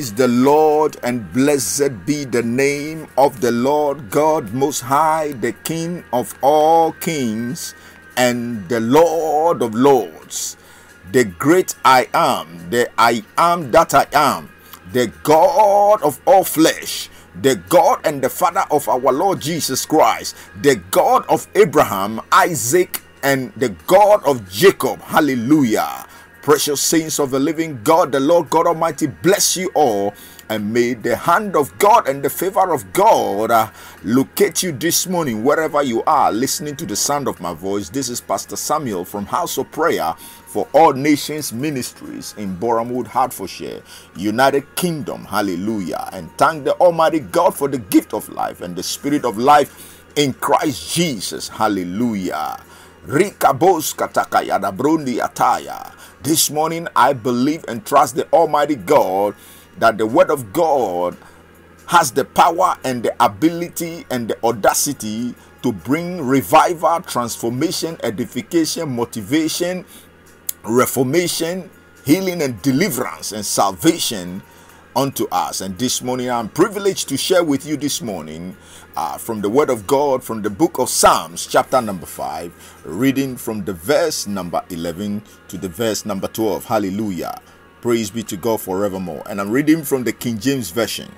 Praise the Lord, and blessed be the name of the Lord God Most High, the King of all kings and the Lord of lords, the great I am, the I am that I am, the God of all flesh, the God and the Father of our Lord Jesus Christ, the God of Abraham, Isaac, and the God of Jacob. Hallelujah. Precious saints of the living God, the Lord God Almighty bless you all, and may the hand of God and the favor of God locate you this morning wherever you are listening to the sound of my voice. This is Pastor Samuel from House of Prayer for All Nations Ministries in Borehamwood, Hertfordshire, United Kingdom. Hallelujah. And thank the Almighty God for the gift of life and the spirit of life in Christ Jesus. Hallelujah. Rikabos katakaya da brundi ataya. This morning I believe and trust the Almighty God that the Word of God has the power and the ability and the audacity to bring revival, transformation, edification, motivation, reformation, healing and deliverance and salvation unto us. And this morning I'm privileged to share with you this morning from the Word of God, from the book of Psalms, chapter number 5, reading from the verse number 11 to the verse number 12. Hallelujah. Praise be to God forevermore. And I'm reading from the King James Version,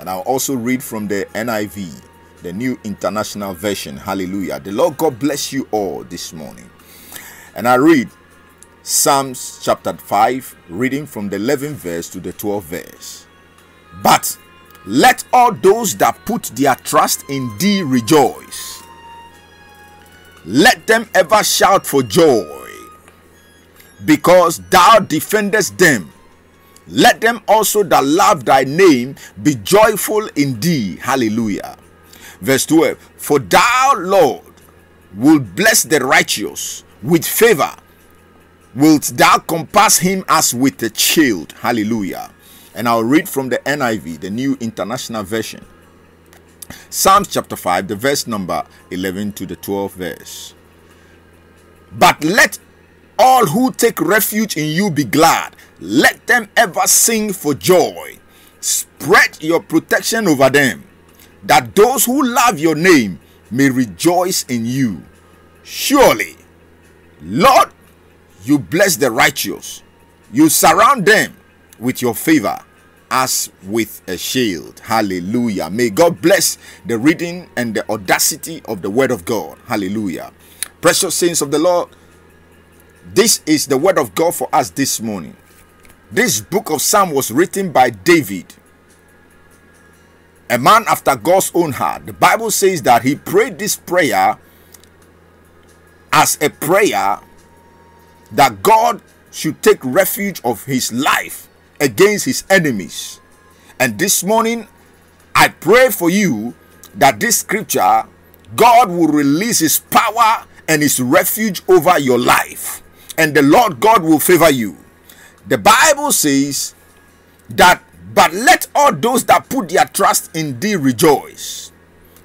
and I'll also read from the NIV, the New International Version. Hallelujah. The Lord God bless you all this morning. And I read Psalms chapter 5, reading from the 11th verse to the 12th verse. But let all those that put their trust in thee rejoice. Let them ever shout for joy, because thou defendest them. Let them also that love thy name be joyful in thee. Hallelujah. Verse 12. For thou, Lord, wilt bless the righteous with favor. Wilt thou compass him as with a shield. Hallelujah. And I'll read from the NIV, the New International Version. Psalms chapter 5, the verse number 11 to the 12th verse. But let all who take refuge in you be glad. Let them ever sing for joy. Spread your protection over them, that those who love your name may rejoice in you. Surely, Lord, you bless the righteous. You surround them with your favor as with a shield. Hallelujah. May God bless the reading and the audacity of the Word of God. Hallelujah. Precious saints of the Lord, this is the Word of God for us this morning. This book of Psalm was written by David, a man after God's own heart. The Bible says that he prayed this prayer as a prayer that God should take refuge of his life against his enemies. And this morning I pray for you that this scripture, God will release his power and his refuge over your life, and the Lord God will favor you. The Bible says that, but let all those that put their trust in thee rejoice.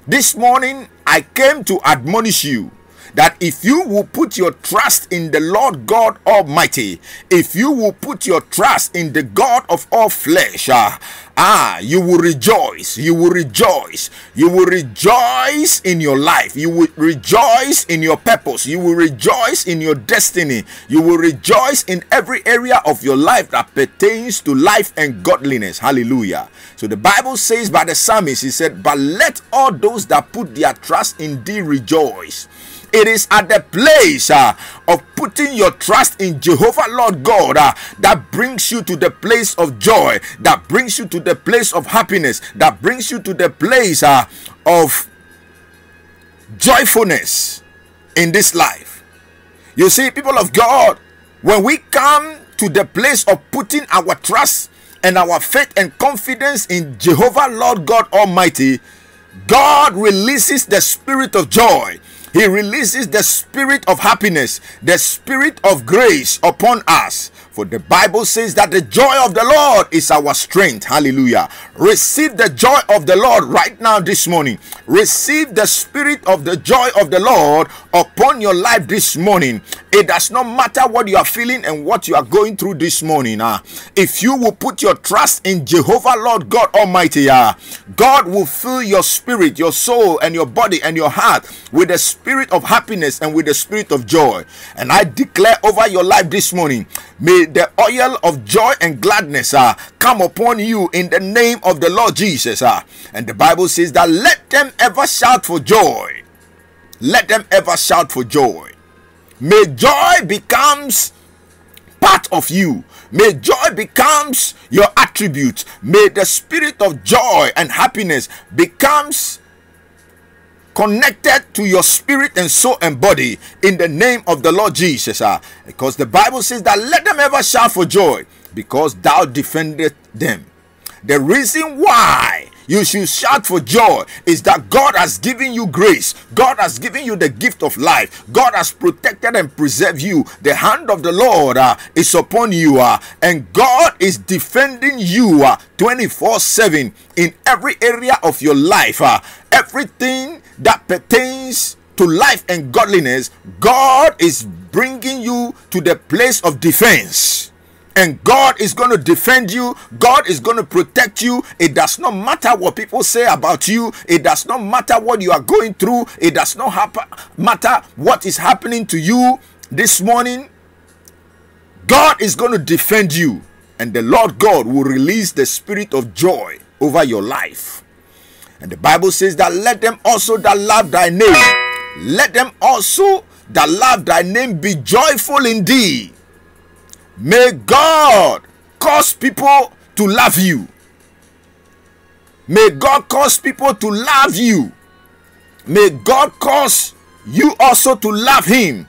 This morning I came to admonish you that if you will put your trust in the Lord God Almighty, if you will put your trust in the God of all flesh, you will rejoice. You will rejoice. You will rejoice in your life. You will rejoice in your purpose. You will rejoice in your destiny. You will rejoice in every area of your life that pertains to life and godliness. Hallelujah. So the Bible says by the psalmist, he said, but let all those that put their trust in thee rejoice. It is at the place of putting your trust in Jehovah Lord God that brings you to the place of joy, that brings you to the place of happiness, that brings you to the place of joyfulness in this life. You see, people of God, when we come to the place of putting our trust and our faith and confidence in Jehovah Lord God Almighty, God releases the spirit of joy. He releases the spirit of happiness, the spirit of grace upon us. For the Bible says that the joy of the Lord is our strength. Hallelujah. Receive the joy of the Lord right now this morning. Receive the spirit of the joy of the Lord upon your life this morning. It does not matter what you are feeling and what you are going through this morning. If you will put your trust in Jehovah Lord God Almighty, God will fill your spirit, your soul, and your body and your heart with the spirit of happiness and with the spirit of joy. And I declare over your life this morning, may the oil of joy and gladness come upon you in the name of the Lord Jesus. And the Bible says that let them ever shout for joy. Let them ever shout for joy. May joy becomes part of you. May joy becomes your attribute. May the spirit of joy and happiness becomes connected to your spirit and soul and body in the name of the Lord Jesus. Because the Bible says that let them ever shout for joy, because thou defended them. The reason why you should shout for joy is that God has given you grace. God has given you the gift of life. God has protected and preserved you. The hand of the Lord is upon you, and God is defending you 24/7 in every area of your life. Everything that pertains to life and godliness, God is bringing you to the place of defense. And God is going to defend you. God is going to protect you. It does not matter what people say about you. It does not matter what you are going through. It does not matter what is happening to you this morning. God is going to defend you. And the Lord God will release the spirit of joy over your life. And the Bible says that let them also that love thy name, let them also that love thy name be joyful indeed. May God cause people to love you. May God cause people to love you. May God cause you also to love him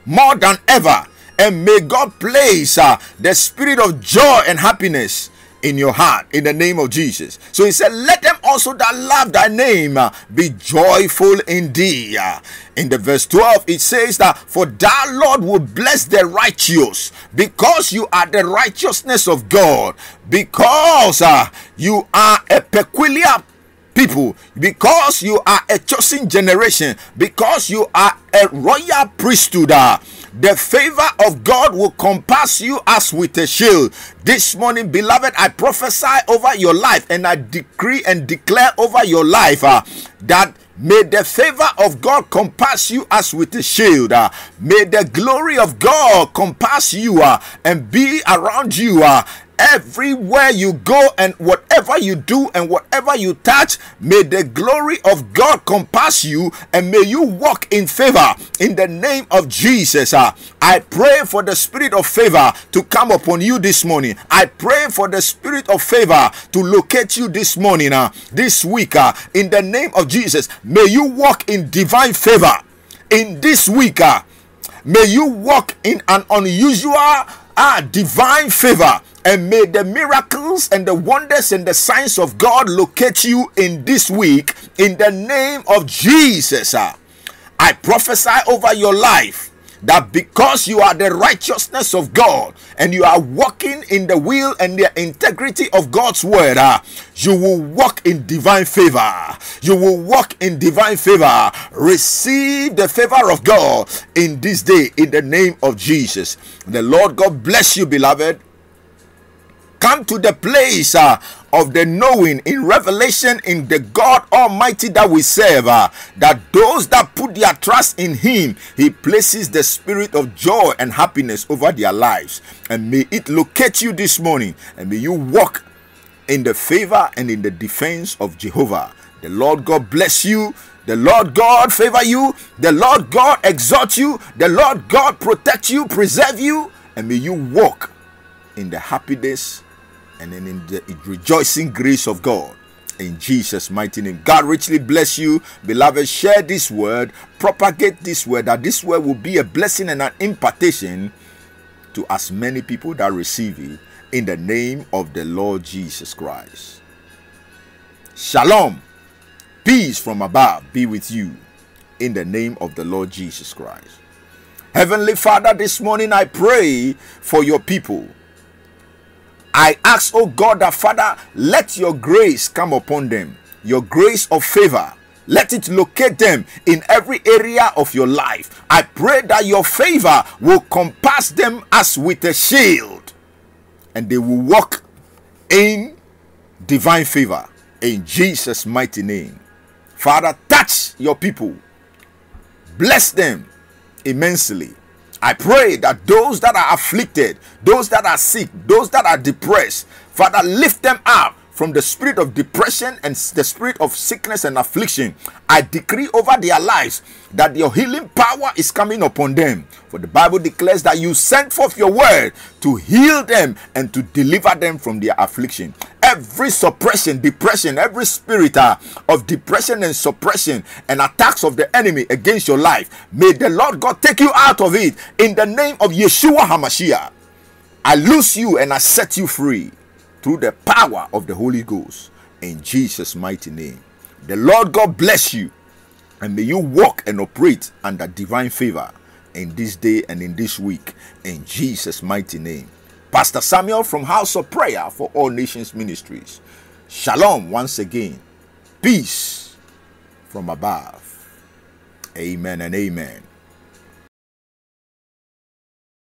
more than ever. And may God place the spirit of joy and happiness in your heart in the name of Jesus. So he said, let them also that love thy name be joyful indeed. In the verse 12 it says that for thou Lord will bless the righteous, because you are the righteousness of God, because you are a peculiar people, because you are a chosen generation, because you are a royal priesthood. The favor of God will compass you as with a shield. This morning, beloved, I prophesy over your life and I decree and declare over your life that may the favor of God compass you as with a shield. May the glory of God compass you and be around you. Everywhere you go and whatever you do and whatever you touch, may the glory of God compass you and may you walk in favor in the name of Jesus. I pray for the spirit of favor to come upon you this morning. I pray for the spirit of favor to locate you this morning, this week, in the name of Jesus. May you walk in divine favor in this week. May you walk in an unusual divine favor. And may the miracles and the wonders and the signs of God locate you in this week in the name of Jesus. I prophesy over your life that because you are the righteousness of God and you are walking in the will and the integrity of God's word, you will walk in divine favor. You will walk in divine favor. Receive the favor of God in this day in the name of Jesus. The Lord God bless you, beloved. Come to the place of the knowing in revelation in the God Almighty that we serve, that those that put their trust in him, he places the spirit of joy and happiness over their lives. And may it locate you this morning, and may you walk in the favor and in the defense of Jehovah. The Lord God bless you. The Lord God favor you. The Lord God exalt you. The Lord God protect you, preserve you, and may you walk in the happiness and in the rejoicing grace of God in Jesus' mighty name. God richly bless you, beloved. Share this word, propagate this word, that this word will be a blessing and an impartation to as many people that receive it in the name of the Lord Jesus Christ. Shalom, peace from above be with you in the name of the Lord Jesus Christ. Heavenly Father, this morning I pray for your people. I ask, oh God, that Father, let your grace come upon them, your grace of favor. Let it locate them in every area of your life. I pray that your favor will compass them as with a shield, and they will walk in divine favor in Jesus' mighty name. Father, touch your people, bless them immensely. I pray that those that are afflicted, those that are sick, those that are depressed, Father, lift them up from the spirit of depression and the spirit of sickness and affliction. I decree over their lives that your healing power is coming upon them. For the Bible declares that you sent forth your word to heal them and to deliver them from their affliction. Every suppression, depression, every spirit of depression and suppression and attacks of the enemy against your life, may the Lord God take you out of it in the name of Yeshua HaMashiach. I loose you and I set you free through the power of the Holy Ghost in Jesus' mighty name. The Lord God bless you, and may you walk and operate under divine favor in this day and in this week in Jesus' mighty name. Pastor Samuel from House of Prayer for All Nations Ministries. Shalom once again. Peace from above. Amen and amen.